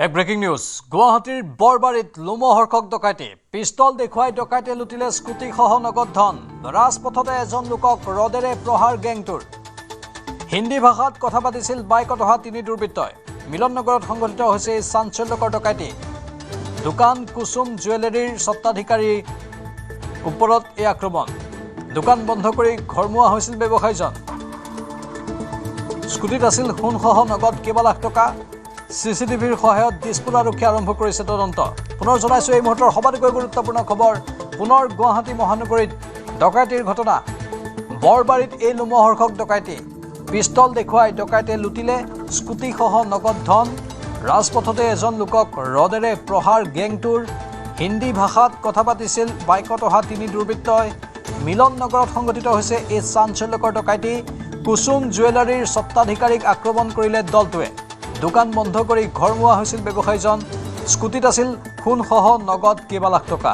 এক breaking news গুৱাহাটীৰ বৰবাৰীত লোমহৰ্ষক ডকাইতি পিষ্টল দেখুৱাই ডকাইতে লুটিলে স্কুটিসহ নগদ ধন ৰাজপথতে এজন লোকক ৰডেৰে প্ৰহাৰ গেংটোৰ হিন্দী ভাষাত কথা পাতিছিল বাইকত অহা তিনি দুৰ্বৃত্তই মিলননগৰত সংঘটিত হৈছে এই চাঞ্চল্যকৰ ডকাইতি দোকান কুসুম জুৱেলাৰীৰ স্বত্বাধিকাৰীৰ ওপৰত এই আক্ৰমণ দোকান বন্ধ কৰি ঘৰমুৱা হৈছিল ব্যৱসায়ীজন স্কুটিত আছিল সোণসহ নগদ কেইবা লাখ টকা CCTVৰ সহায়ত দিছপুৰ আৰক্ষী আৰম্ভ কৰিছে তদন্ত পুনৰ জনাইছো এই মুহূৰ্তৰ সবাতোকৈ গুৰুত্বপূৰ্ণ খবৰ পুনৰ গুৱাহাটী মহানগৰীত ডকাইতিৰ ঘটনা বৰবাৰীত এই লোমহৰ্ষক ডকাইতি পিষ্টল দেখুৱাই ডকাইতে লুটিলে স্কুটিসহ নগদ ধন ৰাজপথতে এজন লোকক ৰডেৰে প্ৰহাৰ গেংটোৰ হিন্দী ভাষাত কথা পাতিছিল বাইকত অহা তিনি দুৰ্বৃত্তই মিলননগৰত সংঘটিত হৈছে এই চাঞ্চল্যকৰ ডকাইতি কুসুম জুৱেলাৰীৰ স্বত্বাধিকাৰীক আক্ৰমণ কৰিলে দলটোৱে দোকান বন্ধ কৰি ঘৰমুৱা হৈছিল ব্যৱসায়ীজন স্কুটিত আছিল সোণসহ নগদ কেইবা লাখ টকা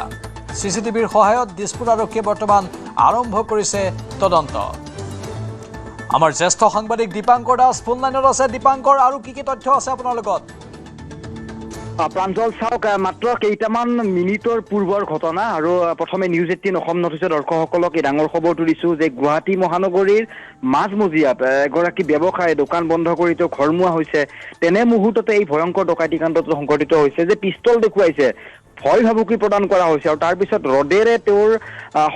CCTVৰ সহায়ত দিছপুৰ আৰক্ষীয়ে বৰ্তমান আৰম্ভ কৰিছে তদন্ত আমাৰ জ্যেষ্ঠ সাংবাদিক দীপাংকৰ দাস ফোন লাইনত আছে দীপাংকৰ আৰু কি তথ্য আছে আপোনাৰ লগত প্ৰাঞ্জল চাওক মাত্ৰ কেইটামান মিনিটৰ পূৰ্বৰ ঘটনা আৰু প্ৰথমে নিউজ 18 অসম নথিছে দৰ্শকসকলক এই ডাঙৰ খবৰটো দিছো যে গুৱাহাটী মহানগৰীৰ মাজমজিয়াত এগৰাকী ব্যৱসায়ী দোকান বন্ধ কৰি তেওঁ ঘৰমুৱা হৈছে তেনে মুহূৰ্ততে এই ভয়ংকৰ ডকাইতি কাণ্ডটো সংঘটিত হৈছে যে পিষ্টল দেখুৱাইছে ভয় ভাবুকি প্ৰদান কৰা হৈছে আৰু তাৰ পিছত ৰডেৰে তেওঁৰ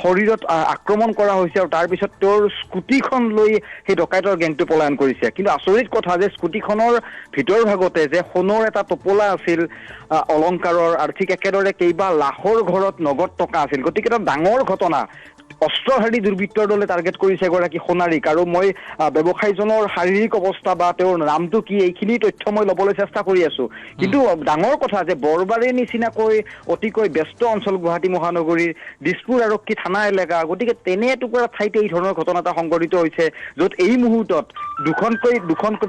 শৰীৰত আক্ৰমণ কৰা হৈছে আৰু তাৰ পিছত তেওঁৰ স্কুটিখন লৈ সেই ডকাইতৰ গেংটো পলায়ন কৰিছে কিন্তু আচৰিত কথা যে স্কুটিখনৰ ভিতৰ ভাগতে যে সোণৰ এটা টোপোলা আছিল অলংকাৰৰ আৰু ঠিক একেদৰে কেইবা লাখৰ ঘৰত নগদ টকা আছিল গতিকে এটা ডাঙৰ ঘটনা অস্ত্ৰধাৰী দুৰ্বৃত্তৰ দলে টাৰ্গেট কৰিছে এগৰাকী সোণাৰীক আৰু মই ব্যৱসায়ীজনৰ শাৰীৰিক অৱস্থা বা তেওঁৰ নামটো কি এইখিনি তথ্য মই ল'বলৈ চেষ্টা কৰি আছো কিন্তু ডাঙৰ কথা যে বৰবাৰীৰ নিচিনাকৈ অতিকৈ ব্যস্ত অঞ্চল গুৱাহাটী মহানগৰীৰ দিছপুৰ আৰক্ষী থানা এলেকা গতিকে তেনে এটুকুৰা ঠাইতে এই ধৰণৰ ঘটনা এটা সংঘটিত হৈছে য'ত এই মুহূৰ্তত দুখনকৈ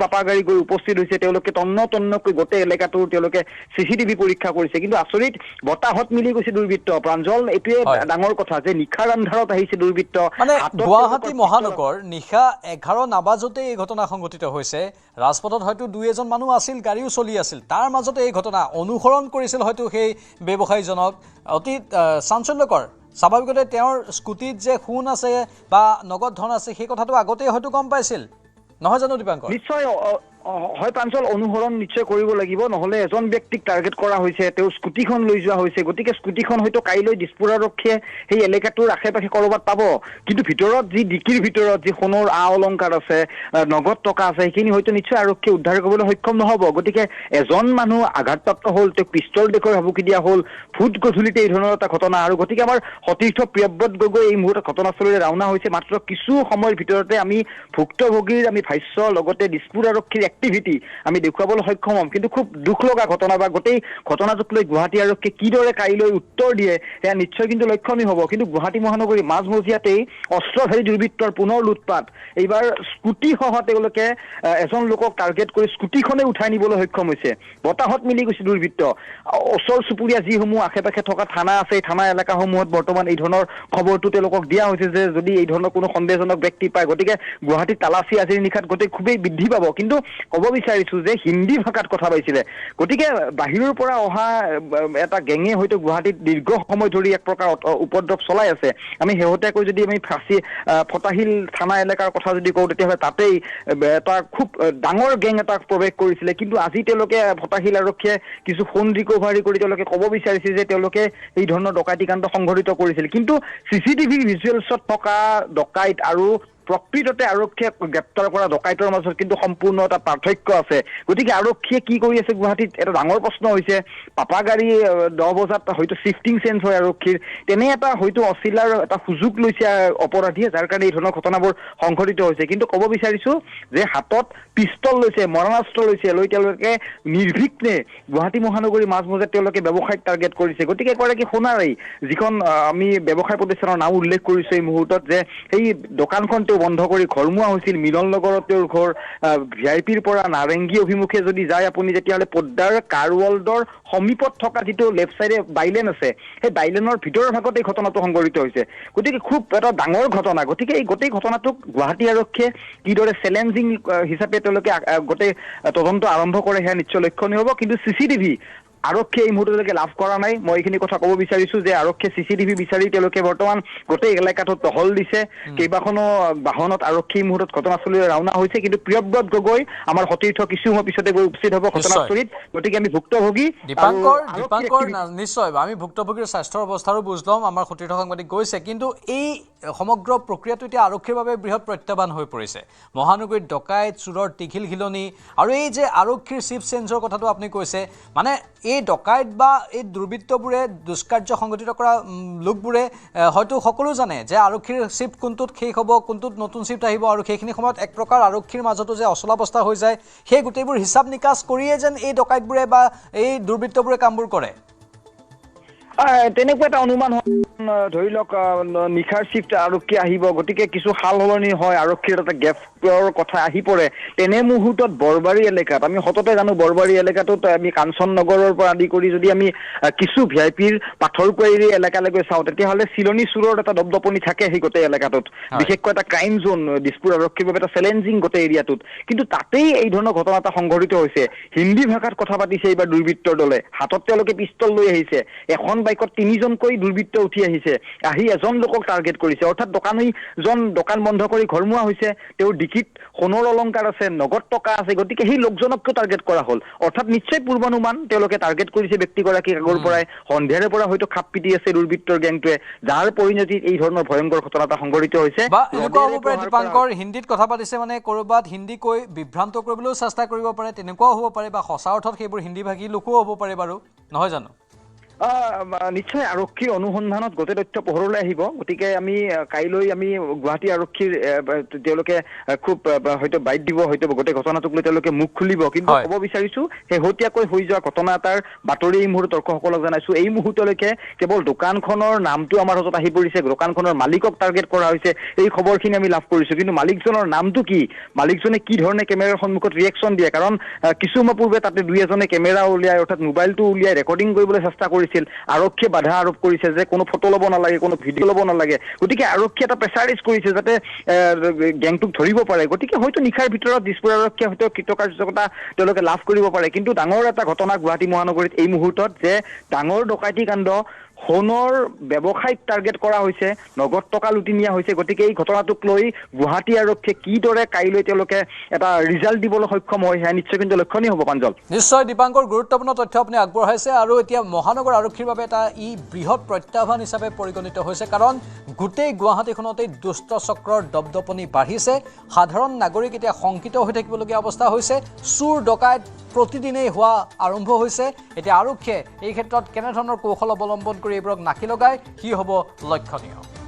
বাপা গাড়ী গৈ উপস্থিত হৈছে তেওঁলোকে তন্নকৈ গোটেই এলেকাটোৰ তেওঁলোকে CCTV পৰীক্ষা কৰিছে কিন্তু আচৰিত বতাহত মিলি গৈছে দুৰ্বৃত্ত প্ৰাঞ্জল এইটোৱে ডাঙৰ কথা যে নিশাৰ আন্ধাৰত আহিছে দুৰ্বৃত্ত মানে গুৱাহাটী মহানগৰ নিশা 11 নাবাজতে এই ঘটনা সংঘটিত হৈছে ৰাজপথত হয়তো দুই এজন মানুহ আছিল গাড়ীও চলি আছিল তাৰ মাজতে এই ঘটনা অনুসৰণ কৰিছিল হয়তো সেই ব্যৱসায়ীজনক অতি চাঞ্চল্যকৰ স্বাভাৱিকতে তেওঁৰ স্কুটিত যে সোণ আছে বা নগদ ধন আছে সেই কথাটো আগতেই হয়তো গম পাইছিল নহয় জানো দীপাংকৰ নিশ্চয় হয় প্ৰাঞ্জল অনুসৰণ নিশ্চয় কৰিব লাগিব নহলে এজন ব্যক্তিক টাৰ্গেট কৰা হৈছে তেওঁ স্কুটিখন লৈ যোৱা হৈছে গতিকে স্কুটিখন হয়তো কাইলৈ দিছপুৰ আৰক্ষীয়ে সেই এলেকাটোৰ আশে-পাশে কৰবাত পাব কিন্তু ভিতৰত যি ডিকিৰ ভিতৰত যি সোণৰ অলংকাৰ আছে নগদ টকা আছে সেইখিনি হয়তো নিশ্চয় আৰক্ষীয়ে উদ্ধাৰ কৰিবলৈ সক্ষম নহব গতিকে এজন মানুহ আঘাতপ্ৰাপ্ত হ'ল তেওঁ পিষ্টল দেখুৱাই ভাবুকি দিয়া হ'ল ফুট গধূলিতে এই ধৰণৰ এটা ঘটনা আৰু গতিকে আমাৰ সতীৰ্থ প্ৰিয়ব্ৰত গগৈ এই মুহূৰ্তত ঘটনাস্থলীলৈ ৰাওনা হৈছে মাত্ৰ কিছু সময়ৰ ভিতৰতে আমি ভুক্তভোগীৰ আমি ভাষ্য লগতে দিছপুৰ আৰক্ষীৰ এক্টিভিটি আমি দেখুৱাবলৈ সক্ষম হ'ম কিন্তু খুব দুখ লগা ঘটনা বা গোটেই ঘটনাটোক লৈ গুৱাহাটী আৰক্ষীয়ে কিদৰে কাইলৈ উত্তৰ দিয়ে সেয়া নিশ্চয় কিন্তু লক্ষণীয় হ'ব কিন্তু গুৱাহাটী মহানগৰীৰ মাজমজিয়াতেই অস্ত্ৰধাৰী দুৰ্বৃত্তৰ পুনৰ লুটপাট এইবাৰ স্কুটিসহ তেওঁলোকে এজন লোকক টাৰ্গেট কৰি স্কুটিখনে উঠাই নিবলৈ সক্ষম হৈছে বতাহত মিলি গৈছে দুৰ্বৃত্ত ওচৰ চুবুৰীয়া যিসমূহ আশে-পাশে থকা থানা আছে এই থানা এলেকাসমূহত বৰ্তমান এই ধৰণৰ খবৰটো তেওঁলোকক দিয়া হৈছে যে যদি এই ধৰণৰ কোনো সন্দেহজনক ব্যক্তি পায় গতিকে গুৱাহাটীত তালাচী আজিৰ নিশাত গোটেই খুবেই বৃদ্ধি পাব কিন্তু ক'ব বিচাৰিছো যে হিন্দী ভাষাত কথা পাতিছিলে গতিকে বাহিৰৰ পৰা অহা এটা গেঙে হয়তো গুৱাহাটীত দীৰ্ঘ সময় ধৰি এক প্ৰকাৰ উপদ্ৰৱ চলাই আছে আমি শেহতীয়াকৈ যদি আমি ফটাহিল থানা এলেকাৰ কথা যদি কওঁ তেতিয়াহ'লে তাতেই এটা খুব ডাঙৰ গেং এটা প্ৰৱেশ কৰিছিলে কিন্তু আজি তেওঁলোকে ফটাহিল আৰক্ষীয়ে কিছু ফোন ৰিকভাৰী কৰি তেওঁলোকে ক'ব বিচাৰিছে যে তেওঁলোকে এই ধৰণৰ ডকাইতি কাণ্ড সংঘটিত কৰিছিল কিন্তু CCTV ভিজুৱেলছত থকা ডকাইত আৰু প্ৰকৃততে আৰক্ষীয়ে গ্ৰেপ্তাৰ কৰা ডকাইতৰ মাজত কিন্তু সম্পূৰ্ণ এটা পাৰ্থক্য আছে গতিকে আৰক্ষীয়ে কি কৰি আছে গুৱাহাটীত এটা ডাঙৰ প্ৰশ্ন হৈছে পাপা গাড়ী 10 বজাত হয়তো শিফটিং চেঞ্জ হয় আৰক্ষীৰ তেনে এটা হয়তো অচিলাৰ এটা সুযোগ লৈছে অপৰাধীয়ে যাৰ কাৰণে এই ধৰণৰ ঘটনাবোৰ সংঘটিত হৈছে কিন্তু ক'ব বিচাৰিছো যে হাতত পিষ্টল লৈছে মৰণাস্ত্ৰ লৈছে লৈ তেওঁলোকে নিৰ্ভীকনে গুৱাহাটী মহানগৰীৰ মাজমজিয়াত তেওঁলোকে ব্যৱসায়িক টাৰ্গেট কৰিছে গতিকে এগৰাকী সোণাৰী যিখন আমি ব্যৱসায় প্ৰতিষ্ঠানৰ নাম উল্লেখ কৰিছো এই মুহূৰ্তত যে সেই দোকানখন তেওঁ বন্ধ কৰি ঘৰমুৱা হৈছিল মিলন নগৰত তেওঁৰ ঘৰ ভিআইপিৰ পৰা নাৰেংগী অভিমুখে যদি যায় আপুনি তেতিয়াহ'লে পদ্মাৰ কাৰৱৰ্ল্ডৰ সমীপত থকা যিটো লেফ্ট চাইডে বাইলেন আছে সেই বাইলেনৰ ভিতৰৰ ভাগত এই ঘটনাটো সংঘটিত হৈছে গতিকে খুব এটা ডাঙৰ ঘটনা গতিকে এই গোটেই ঘটনাটোক গুৱাহাটী আৰক্ষীয়ে কিদৰে চেলেঞ্জিং হিচাপে তেওঁলোকে গোটেই তদন্ত আৰম্ভ কৰে সেয়া নিশ্চয় লক্ষণীয় হ'ব কিন্তু চিচিটিভি আৰক্ষীয়ে এই মুহূৰ্তলৈকে লাভ কৰা নাই মই এইখিনি কথা ক'ব বিচাৰিছোঁ যে আৰক্ষীয়ে চিচিটিভি বিচাৰি তেওঁলোকে বৰ্তমান গোটেই এলেকাটোত টহল দিছে কেইবাখনো বাহনত আৰক্ষী এই মুহূৰ্তত ঘটনাস্থলীলৈ ৰাওনা হৈছে কিন্তু প্ৰিয়ব্ৰত গগৈ আমাৰ সতীৰ্থ কিছু সময় পিছতে গৈ উপস্থিত হ'ব ঘটনাস্থলীত গতিকে আমি ভুক্তভোগী দীপাংকৰ নিশ্চয় আমি ভুক্তভোগীৰ স্বাস্থ্যৰ অৱস্থাৰো বুজ ল'ম আমাৰ সতীৰ্থ সাংবাদিক গৈছে কিন্তু এই সমগ্ৰ প্ৰক্ৰিয়াটো এতিয়া আৰক্ষীৰ বাবে বৃহৎ প্ৰত্যাহ্বান হৈ পৰিছে মহানগৰীত ডকাইত চোৰৰ টিঘিল ঘিলনি আৰু এই যে আৰক্ষীৰ চিফ চেঞ্জৰ কথাটো আপুনি কৈছে মানে এই ডকাইত বা এই দুৰ্বৃত্তবোৰে দুষ্কাৰ্য সংঘটিত কৰা লোকবোৰে হয়তো সকলো জানে যে আৰক্ষীৰ চিফ্ট কোনটোত শেষ হ'ব কোনটোত নতুন চিফ্ট আহিব আৰু সেইখিনি সময়ত এক প্ৰকাৰ আৰক্ষীৰ মাজতো যে অচলাৱস্থা হৈ যায় সেই গোটেইবোৰ হিচাপ নিকাচ কৰিয়ে যেন এই ডকাইতবোৰে বা এই দুৰ্বৃত্তবোৰে কামবোৰ কৰে তেনেকুৱা এটা অনুমান ধৰি লওক নিশাৰ চিফ্ট আৰক্ষী আহিব গতিকে কিছু সাল সলনি হয় আৰক্ষীৰ এটা গেপৰ কথা আহি পৰে তেনে মুহূৰ্তত বৰবাৰী এলেকাত আমি সততে জানো বৰবাৰী এলেকাটোত আমি কাঞ্চন নগৰৰ পৰা আদি কৰি যদি আমি কিছু ভিআইপিৰ পাথৰকুৱাৰী এলেকালৈকে চাওঁ তেতিয়াহ'লে চিলনী চোৰৰ এটা দপদপনি থাকে সেই গোটেই এলেকাটোত বিশেষকৈ এটা ক্ৰাইম জোন দিছপুৰ আৰক্ষীৰ বাবে এটা চেলেঞ্জিং গোটেই এৰিয়াটোত কিন্তু তাতেই এই ধৰণৰ ঘটনা এটা সংঘটিত হৈছে হিন্দী ভাষাত কথা পাতিছে এইবাৰ দুৰ্বৃত্তৰ দলে হাতত তেওঁলোকে পিষ্টল লৈ আহিছে এখন বাইকত 3জনকৈ দুৰ্বৃত্ত উঠি আহিছে আহি এজন লোকক টাৰ্গেট কৰিছে অৰ্থাৎ দোকান বন্ধ কৰি ঘৰমুৱা হৈছে তেওঁৰ ডিকিত সোণৰ অলংকাৰ আছে নগদ টকা আছে গতিকে সেই লোকজনকো টাৰ্গেট কৰা হ'ল অৰ্থাৎ নিশ্চয় পূৰ্বানুমান তেওঁলোকে টাৰ্গেট কৰিছে ব্যক্তিগৰাকীক আগৰ পৰাই সন্ধিয়াৰে পৰা হয়তো খাপ পিটি আছে দুৰ্বৃত্তৰ গেংটোৱে যাৰ পৰিণতিত এই ধৰণৰ ভয়ংকৰ ঘটনা এটা সংঘটিত হৈছে বা এনেকুৱা হ'ব পাৰে দীপাংকৰ হিন্দীত কথা পাতিছে মানে ক'ৰবাত হিন্দী কৈ বিভ্ৰান্ত কৰিবলৈও চেষ্টা কৰিব পাৰে তেনেকুৱাও হ'ব পাৰে বা সঁচা অৰ্থত সেইবোৰ হিন্দীভাষী লোকো হ'ব পাৰে বাৰু নহয় জানো নিশ্চয় আৰক্ষীৰ অনুসন্ধানত গোটেই তথ্য পোহৰলৈ আহিব গতিকে আমি কাইলৈ আমি গুৱাহাটী আৰক্ষীৰ তেওঁলোকে খুব হয়তো বাইট দিব হয়তো গোটেই ঘটনাটোক লৈ তেওঁলোকে মুখ খুলিব কিন্তু ক'ব বিচাৰিছোঁ শেহতীয়াকৈ হৈ যোৱা ঘটনা এটাৰ বাতৰি এই মুহূৰ্তত দৰ্শকসকলক জনাইছোঁ এই মুহূৰ্তলৈকে কেৱল দোকানখনৰ নামটো আমাৰ হাতত আহি পৰিছে দোকানখনৰ মালিকক টাৰ্গেট কৰা হৈছে এই খবৰখিনি আমি লাভ কৰিছোঁ কিন্তু মালিকজনৰ নামটো কি মালিকজনে কি ধৰণে কেমেৰাৰ সন্মুখত ৰিয়েকশ্যন দিয়ে কাৰণ কিছু সময় পূৰ্বে তাতে দুই এজনে কেমেৰা উলিয়াই অৰ্থাৎ মোবাইলটো উলিয়াই ৰেকৰ্ডিং কৰিবলৈ চেষ্টা কৰিছিল আৰক্ষীয়ে বাধা আৰোপ কৰিছে যে কোনো ফটো ল'ব নালাগে কোনো ভিডিঅ' ল'ব নালাগে গতিকে আৰক্ষীয়ে এটা প্ৰেছাৰাইজ কৰিছে যাতে গেংটোক ধৰিব পাৰে গতিকে হয়তো নিশাৰ ভিতৰত দিছপুৰ আৰক্ষীয়ে হয়তো কৃতকাৰ্যতা তেওঁলোকে লাভ কৰিব পাৰে কিন্তু ডাঙৰ এটা ঘটনা গুৱাহাটী মহানগৰীত এই মুহূৰ্তত যে ডাঙৰ ডকাইতি কাণ্ড সোণৰ ব্যৱসায়িক টাৰ্গেট কৰা হৈছে নগদ টকা লুটি নিয়া হৈছে গতিকে এই ঘটনাটোক লৈ গুৱাহাটী আৰক্ষীয়ে কিদৰে কাইলৈ তেওঁলোকে এটা ৰিজাল্ট দিবলৈ সক্ষম হয় সেয়া নিশ্চয় কিন্তু লক্ষণীয় হ'ব প্ৰাঞ্জল নিশ্চয় দীপাংকৰ গুৰুত্বপূৰ্ণ তথ্য আপুনি আগবঢ়াইছে আৰু এতিয়া মহানগৰ আৰক্ষীৰ বাবে এটা বৃহৎ প্ৰত্যাহ্বান হিচাপে পৰিগণিত হৈছে কাৰণ গোটেই গুৱাহাটীখনতেই দুষ্ট চক্ৰৰ দপদপনি বাঢ়িছে সাধাৰণ নাগৰিক এতিয়া শংকিত হৈ থাকিবলগীয়া অৱস্থা হৈছে চোৰ ডকাইত প্ৰতিদিনেই হোৱা আৰম্ভ হৈছে এতিয়া আৰক্ষীয়ে এই ক্ষেত্ৰত কেনেধৰণৰ কৌশল অৱলম্বন কৰি এইবোৰক নাকি লগায় কি হ'ব লক্ষণীয়